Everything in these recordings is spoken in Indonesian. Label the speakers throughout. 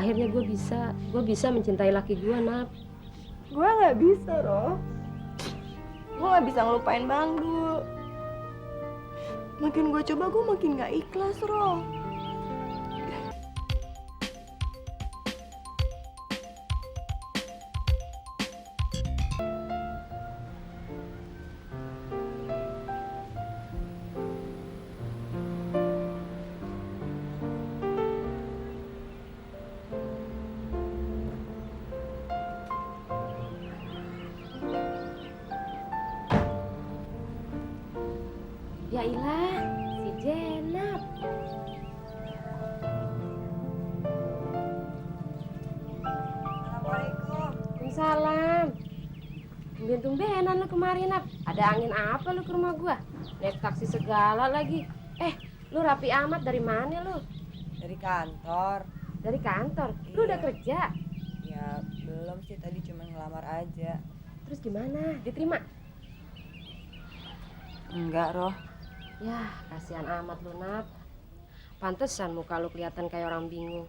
Speaker 1: akhirnya gue bisa mencintai laki gue, Nap.
Speaker 2: Gue nggak bisa, Roh. Gue nggak bisa ngelupain Bang Dul. Makin gue coba, gue makin nggak ikhlas, Roh.
Speaker 1: Ya ilah, si Jenap.
Speaker 2: Assalamualaikum.
Speaker 1: Waalaikumsalam. Tumben-tumbenan lu kemarin, Nap. Ada angin apa lu ke rumah gua? Naik taksi segala lagi. Lu rapi amat, dari mana lu?
Speaker 2: Dari kantor.
Speaker 1: Dari kantor? Lu udah
Speaker 2: Iya.
Speaker 1: kerja?
Speaker 2: Ya belum sih, tadi cuma ngelamar aja.
Speaker 1: Terus gimana? Diterima?
Speaker 2: Enggak, Roh.
Speaker 1: Yah, kasihan amat lu, Nap. Pantesan muka lu kelihatan kayak orang bingung.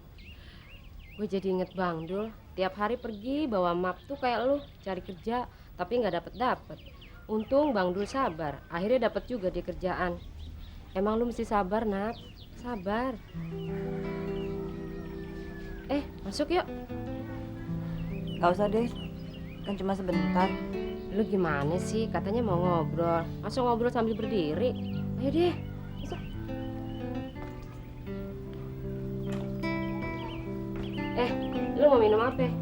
Speaker 1: Gue jadi inget Bang Dul. Tiap hari pergi bawa map tuh kayak lu, cari kerja, tapi nggak dapet. Untung Bang Dul sabar, akhirnya dapet juga di kerjaan. Emang lu mesti sabar, Nap. Sabar. Masuk yuk.
Speaker 2: Gak usah deh, kan cuma sebentar.
Speaker 1: Lu gimana sih? Katanya mau ngobrol. Masa ngobrol sambil berdiri? Ayo deh, masuk. Lu mau minum apa?
Speaker 2: Air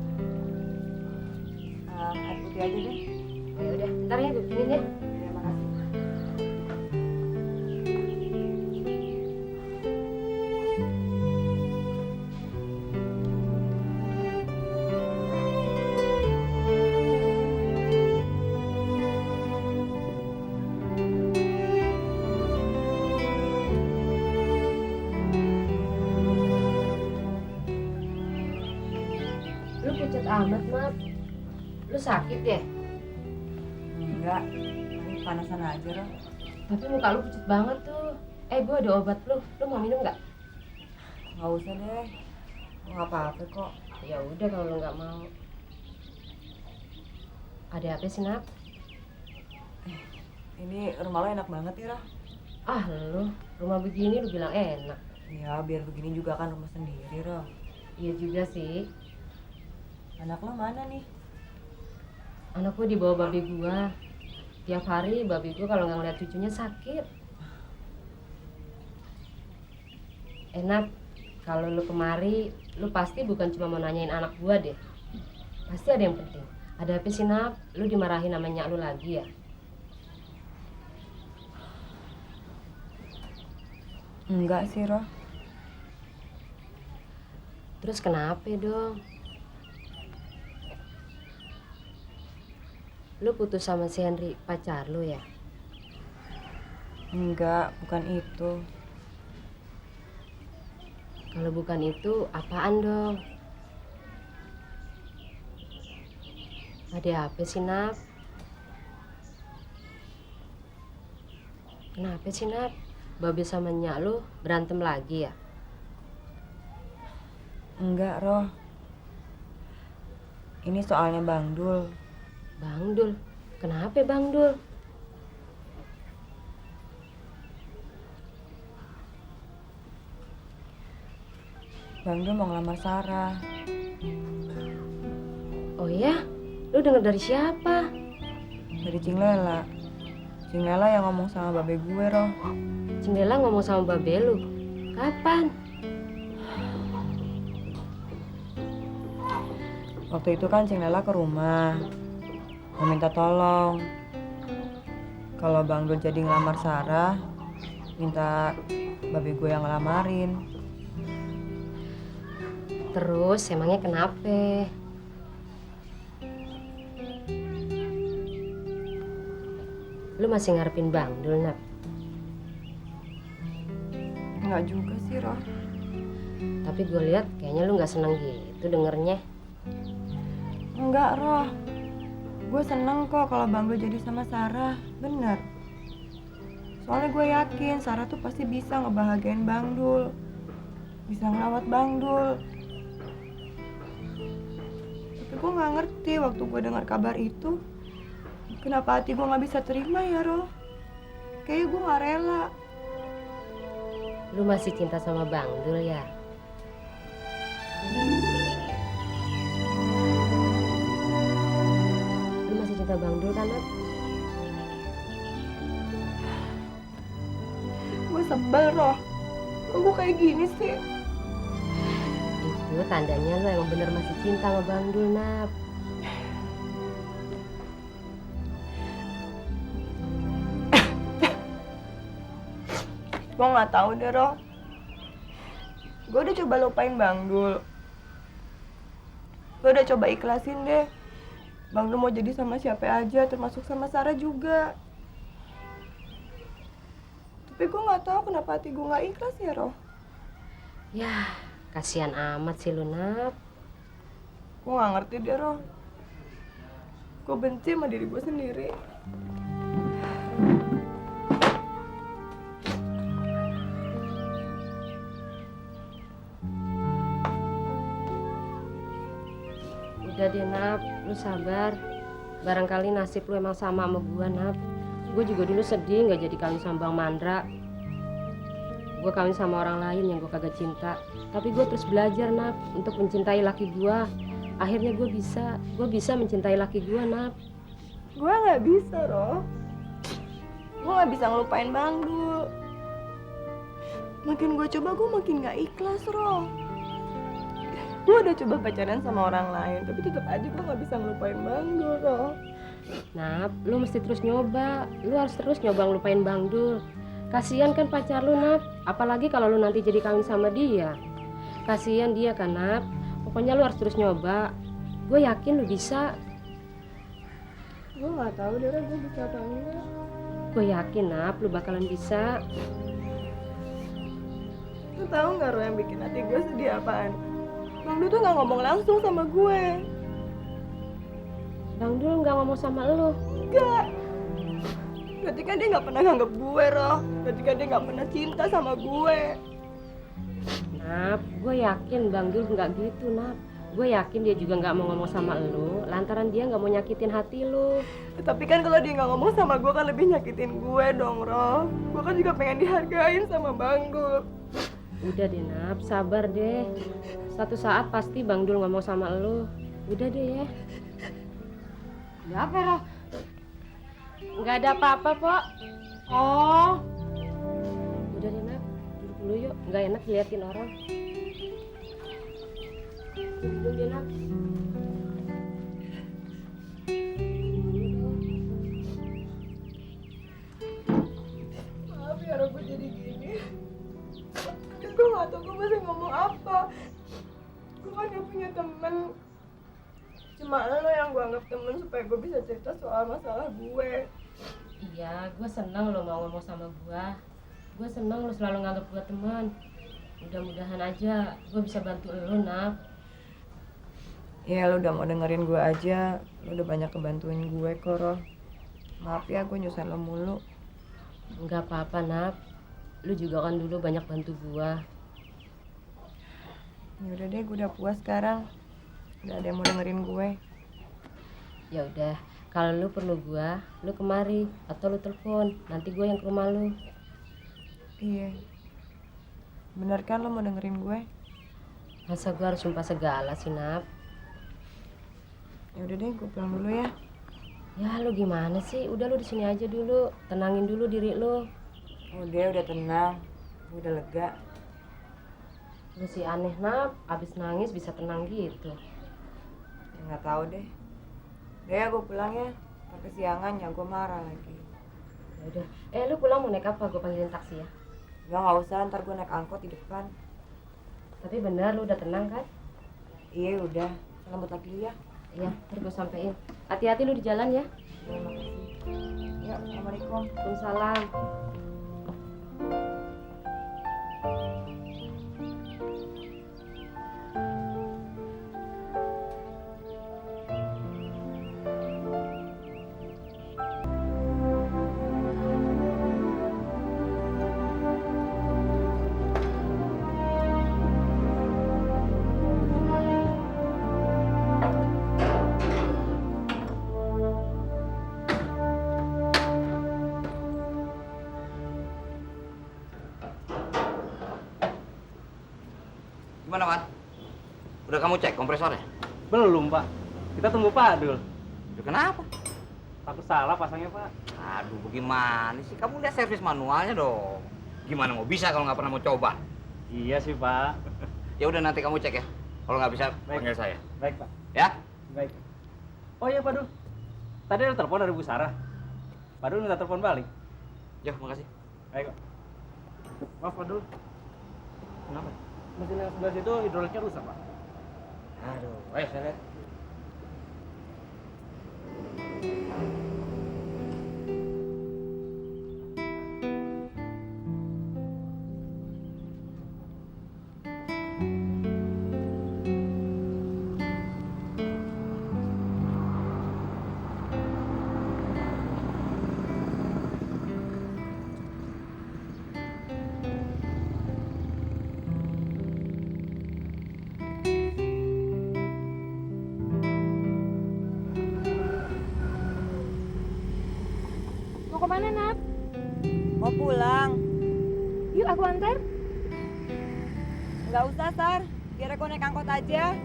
Speaker 2: putih aja deh.
Speaker 1: Ya udah, ntar ya gue bikinin ya.
Speaker 2: Terima kasih.
Speaker 1: Lu pucat amat, Mat. Lu sakit ya?
Speaker 2: Enggak, ini panasan aja, Roh.
Speaker 1: Tapi muka lu pucat banget tuh. Gue ada obat lu. Lu mau minum nggak?
Speaker 2: Gak usah deh, nggak apa-apa kok.
Speaker 1: Ya udah kalau lu nggak mau. Ada apa sih, Nap?
Speaker 2: Ini rumah lo enak banget ya, Roh.
Speaker 1: Lu rumah begini lu bilang enak.
Speaker 2: Ya, biar begini juga kan rumah sendiri, Roh.
Speaker 1: Iya juga sih.
Speaker 2: Anak lo mana nih?
Speaker 1: Anak gua dibawa babi gua. Tiap hari babi gua kalau nggak ngeliat cucunya sakit. Enak, kalau lu kemari, lu pasti bukan cuma mau nanyain anak gua deh. Pasti ada yang penting. Ada apa sih, Nap? Lu dimarahin sama nyak lu lagi ya?
Speaker 2: Enggak sih, Roh.
Speaker 1: Terus kenapa dong? Lu putus sama si Henry, pacar lu ya?
Speaker 2: Enggak, bukan itu.
Speaker 1: Kalau bukan itu, apaan dong? Ada apa sih, Nap? Kenapa sih, Nap? Babe sama nyak lu berantem lagi ya?
Speaker 2: Enggak, Roh. Ini soalnya Bang Dul.
Speaker 1: Bang Dul? Kenapa Bang Dul?
Speaker 2: Bang Dul mau ngelamar Sarah.
Speaker 1: Oh ya? Lu denger dari siapa?
Speaker 2: Dari Cing Lela. Cing Lela yang ngomong sama babe gue, Roh.
Speaker 1: Cendela ngomong sama babe lu. Kapan?
Speaker 2: Waktu itu kan Cing Lela ke rumah. Mau minta tolong. Kalau Bang Dul jadi ngelamar Sarah, minta babe gue yang ngelamarin.
Speaker 1: Terus emangnya kenapa? Lu masih ngarepin Bang Dul, Nap?
Speaker 2: Enggak juga sih, Roh.
Speaker 1: Tapi gue lihat kayaknya lu nggak seneng gitu dengernya.
Speaker 2: Enggak, Roh. Gue seneng kok kalau Bang Dul jadi sama Sarah. Bener. Soalnya gue yakin Sarah tuh pasti bisa ngebahagiain Bang Dul. Bisa ngerawat Bang Dul. gue nggak ngerti waktu gue dengar kabar itu. Kenapa hati gue nggak bisa terima ya, Roh? Kayaknya gue nggak rela.
Speaker 1: Lu masih cinta sama Bang Dul ya? Lu masih cinta Bang Dul kan, Nat?
Speaker 2: Gue sebel, Roh. Kok gue kayak gini sih?
Speaker 1: Itu tandanya lu emang bener masih cinta sama Bang Dul, Nat.
Speaker 2: Gue nggak tahu deh, Roh. Gue udah coba lupain Bang Dul. Gue udah coba ikhlasin deh. Bang Dul mau jadi sama siapa aja, termasuk sama Sarah juga. Tapi gue nggak tahu kenapa hati gue nggak ikhlas ya, Roh.
Speaker 1: Yah, kasihan amat sih lu, Nat.
Speaker 2: Gue nggak ngerti deh, Roh. Gue benci sama diri gue sendiri.
Speaker 1: Udah deh, Nat. Lu sabar. Barangkali nasib lu emang sama gua, Nat. Gue juga dulu sedih nggak jadi kawin sama Bang Mandra. Gue kawin sama orang lain yang gue kagak cinta. Tapi gue terus belajar, Nat, untuk mencintai laki gue. Akhirnya gue bisa mencintai laki gue, Nat.
Speaker 2: Gue nggak bisa, Roh. Gue nggak bisa ngelupain Bang Dul. Makin gue coba, gue makin nggak ikhlas, Roh. Gue udah coba pacaran sama orang lain, tapi tetap aja gue nggak bisa ngelupain Bang Dul, Roh.
Speaker 1: Nap, lu mesti terus nyoba. Lu harus terus nyoba ngelupain Bang Dul. Kasihan kan pacar lu, Nap. Apalagi kalau lu nanti jadi kawin sama dia. Kasihan dia kan, Nap. Pokoknya lu harus terus nyoba. Gue yakin lu bisa.
Speaker 2: Gue nggak tahu deh, gue bisa atau enggak.
Speaker 1: Gue yakin, Nap, lu bakalan bisa.
Speaker 2: Lu tahu nggak, Roh, yang bikin hati gue sedih apaan? Bang Dul tuh nggak ngomong langsung sama gue.
Speaker 1: Bang Dul nggak ngomong sama lu.
Speaker 2: Enggak. Berarti kan dia nggak pernah nganggep gue, Roh. Berarti kan dia nggak pernah cinta sama gue.
Speaker 1: Nap, gue yakin Bang Dul nggak gitu, Nap. Gue yakin dia juga nggak mau ngomong sama lu, lantaran dia nggak mau nyakitin hati lu.
Speaker 2: Tapi kan kalau dia nggak ngomong sama gue kan lebih nyakitin gue dong, Roh. Gue kan juga pengen dihargain sama Bang Dul.
Speaker 1: Udah deh, Nap, sabar deh. Satu saat pasti Bang Dul ngomong sama lu. Udah deh ya.
Speaker 3: Ada apa, Roh?
Speaker 1: Nggak ada apa-apa, Pok.
Speaker 3: Oh,
Speaker 1: Udah deh, Nap. Duduk dulu yuk. Nggak enak diliatin orang. Duduk dulu deh, Nap.
Speaker 2: Maaf ya, Roh, gue jadi gini. Gue nggak tahu gue mesti ngomong apa. Gue kan gak punya temen. Cuma lo yang gue anggap temen supaya gue bisa cerita soal masalah gue.
Speaker 1: Iya, gue seneng lo mau ngomong sama gue. Gue seneng lo selalu nganggap gue teman. Mudah-mudahan aja gue bisa bantu lo, Nap.
Speaker 2: Ya, lo udah mau dengerin gue aja. Lo udah banyak kebantuin gue kok, Roh. Maaf ya, gue nyusahin lo mulu.
Speaker 1: Nggak apa-apa, Nap. Lu juga kan dulu banyak bantu gue.
Speaker 2: Ya udah deh, gue udah puas sekarang. Udah ada yang mau dengerin gue.
Speaker 1: Ya udah, kalau lu perlu gue, lu kemari atau lu telepon. Nanti gue yang ke rumah lu.
Speaker 2: Iya. Bener kan lo mau dengerin gue?
Speaker 1: Masa gue harus sumpah segala sih, Nap?
Speaker 2: Ya udah deh, gue pulang dulu ya.
Speaker 1: Ya lu gimana sih? Udah lu di sini aja dulu, tenangin dulu diri lu.
Speaker 2: Udah tenang. Gue udah lega.
Speaker 1: Lu sih aneh, Nap. Abis nangis bisa tenang gitu.
Speaker 2: Ya nggak tahu deh. Udah ya, gue pulang ya. Sampai siangan ya gue marah lagi.
Speaker 1: Ya udah. Lu pulang mau naik apa? Gue panggilin taksi ya.
Speaker 2: Nggak usah, ntar gue naik angkot di depan.
Speaker 1: Tapi bener lu udah tenang kan?
Speaker 2: Iya udah. Selamat lagi ya.
Speaker 1: Iya, ntar gue sampein. Hati-hati lu di jalan ya.
Speaker 2: Terima kasih. Ya, assalamualaikum.
Speaker 1: Waalaikumsalam.
Speaker 4: Gimana, Wan? Udah kamu cek kompresornya?
Speaker 5: Belum, Pak. Kita tunggu Pak Adul.
Speaker 4: Udah kenapa?
Speaker 5: Takut salah pasangnya, Pak.
Speaker 4: Aduh, bagaimana sih? Kamu lihat servis manualnya dong. Gimana mau bisa kalau nggak pernah mau coba?
Speaker 5: Iya sih, Pak.
Speaker 4: Ya udah nanti kamu cek ya. Kalau nggak bisa,
Speaker 5: Baik.
Speaker 4: panggil saya.
Speaker 5: Baik, Pak.
Speaker 4: Ya?
Speaker 5: Baik. Oh iya, Pak Dul. Tadi ada telepon dari Bu Sarah. Pak Dul minta telepon balik.
Speaker 4: Yo, makasih.
Speaker 5: Baik, Pak. Maaf, Pak Dul. Kenapa? Mesin yang sebelah situ hidroliknya rusak, Pak.
Speaker 4: Aduh, ayo saya lihat.
Speaker 2: Mau kemana, Nat?
Speaker 6: Mau pulang?
Speaker 2: Yuk aku antar.
Speaker 6: Nggak usah, Sar. Biar aku naik angkot aja.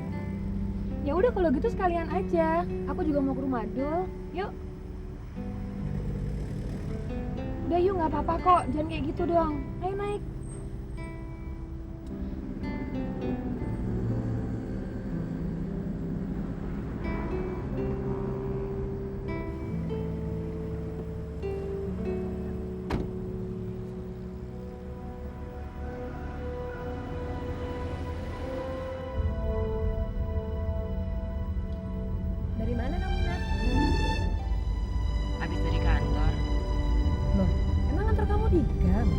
Speaker 2: Ya udah kalau gitu sekalian aja. Aku juga mau ke rumah Dul. Yuk. Udah yuk, nggak apa-apa kok. Jangan kayak gitu dong. Ayo naik. Dari mana kamu, Nat?
Speaker 6: Habis dari kantor.
Speaker 2: Loh, emang kantor kamu di gang?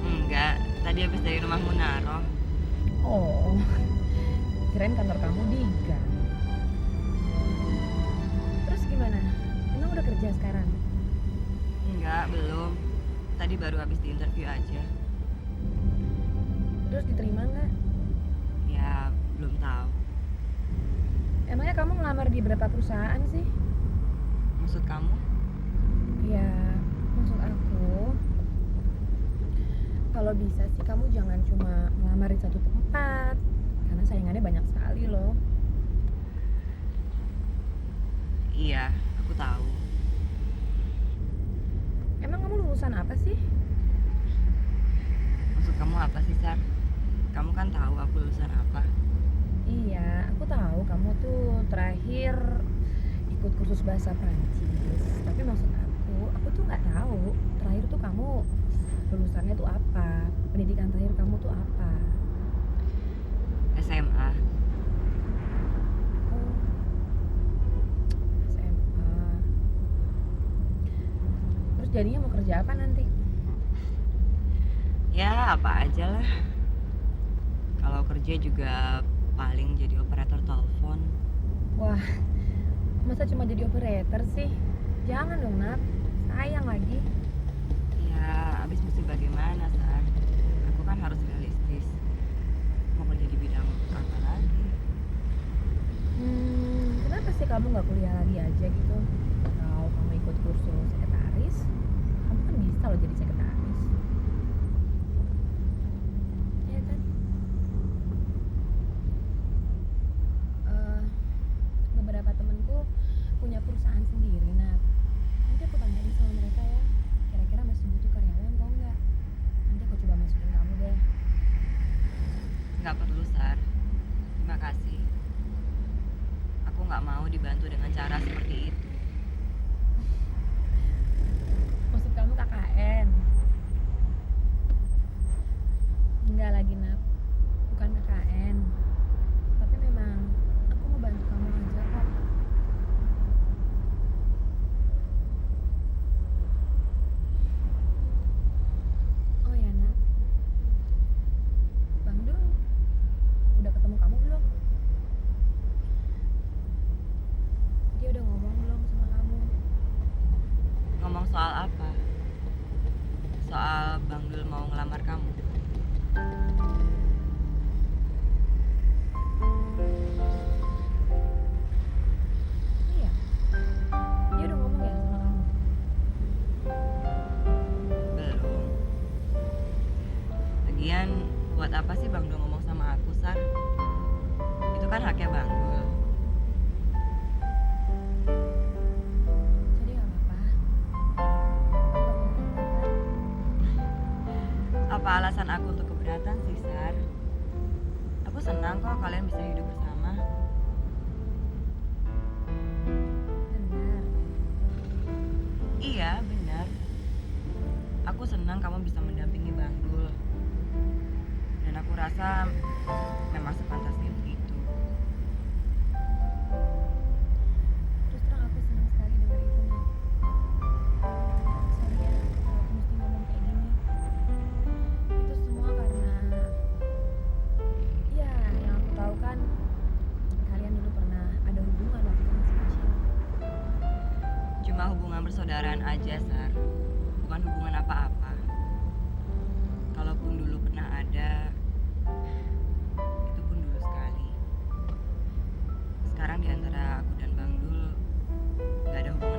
Speaker 6: Enggak, tadi habis dari rumah Munaro.
Speaker 2: Oh, kirain kantor kamu di gang. Terus gimana? Emang udah kerja sekarang?
Speaker 6: Enggak, belum. Tadi baru habis di interview aja.
Speaker 2: Terus diterima nggak?
Speaker 6: Ya, belum tahu.
Speaker 2: Emangnya kamu ngelamar di berapa perusahaan sih?
Speaker 6: Maksud kamu?
Speaker 2: Ya, maksud aku, kalau bisa sih kamu jangan cuma ngelamar di satu tempat, karena saingannya banyak sekali loh.
Speaker 6: Iya, aku tahu.
Speaker 2: Emang kamu lulusan apa sih?
Speaker 6: Maksud kamu apa sih, Sar? Kamu kan tahu aku lulusan apa.
Speaker 2: Iya, aku tahu kamu tuh terakhir ikut kursus bahasa Prancis. Tapi maksud aku tuh nggak tahu terakhir tuh kamu lulusannya tuh apa, pendidikan terakhir kamu tuh apa.
Speaker 6: SMA.
Speaker 2: Oh, SMA. Terus jadinya mau kerja apa nanti?
Speaker 6: Ya, apa aja lah. Kalau kerja juga paling jadi operator telepon.
Speaker 2: Wah, masa cuma jadi operator sih? Jangan dong, Nat. Sayang lagi.
Speaker 6: Ya, abis mesti bagaimana, Sar? Aku kan harus realistis. Mau kerja di bidang apa lagi?
Speaker 2: Kenapa sih kamu nggak kuliah lagi aja gitu? Atau kamu ikut kursus sekretaris? Kamu kan bisa loh jadi sekretaris. Iya kan? Beberapa temenku punya perusahaan sendiri, Nat. Nanti aku tanyain sama mereka ya. Kira-kira masih butuh karyawan atau enggak? Nanti aku coba masukin kamu deh.
Speaker 6: Nggak perlu, Sar. Terima kasih. Aku nggak mau dibantu dengan cara seperti itu.
Speaker 2: Maksud kamu KKN? Enggak lagi, Nat. Bukan KKN. Tapi memang aku mau bantu kamu aja kok. Oh ya, Nat. Bang Dul udah ketemu kamu belum? Dia udah ngomong belum?
Speaker 6: Itu kan haknya Bang Dul.
Speaker 2: Jadi nggak apa-apa.
Speaker 6: Apa alasan aku untuk keberatan sih, Sar? Aku senang kok kalian bisa hidup bersama.
Speaker 2: Benar.
Speaker 6: Iya, benar. Aku senang kamu bisa mendampingi Bang Dul. Dan aku rasa memang sepantasnya begitu.
Speaker 2: Terus terang aku senang sekali dengar itu, Nak. Sorry ya, kalau aku mesti ngomong kayak gini. Itu semua karena, ya yang aku tahu kan kalian dulu pernah ada hubungan waktu masih kecil.
Speaker 6: Cuma hubungan persaudaraan aja, Sar. Bukan hubungan apa-apa. Kalaupun dulu pernah ada, itu pun dulu sekali. Sekarang di antara aku dan Bang Dul nggak ada hubungan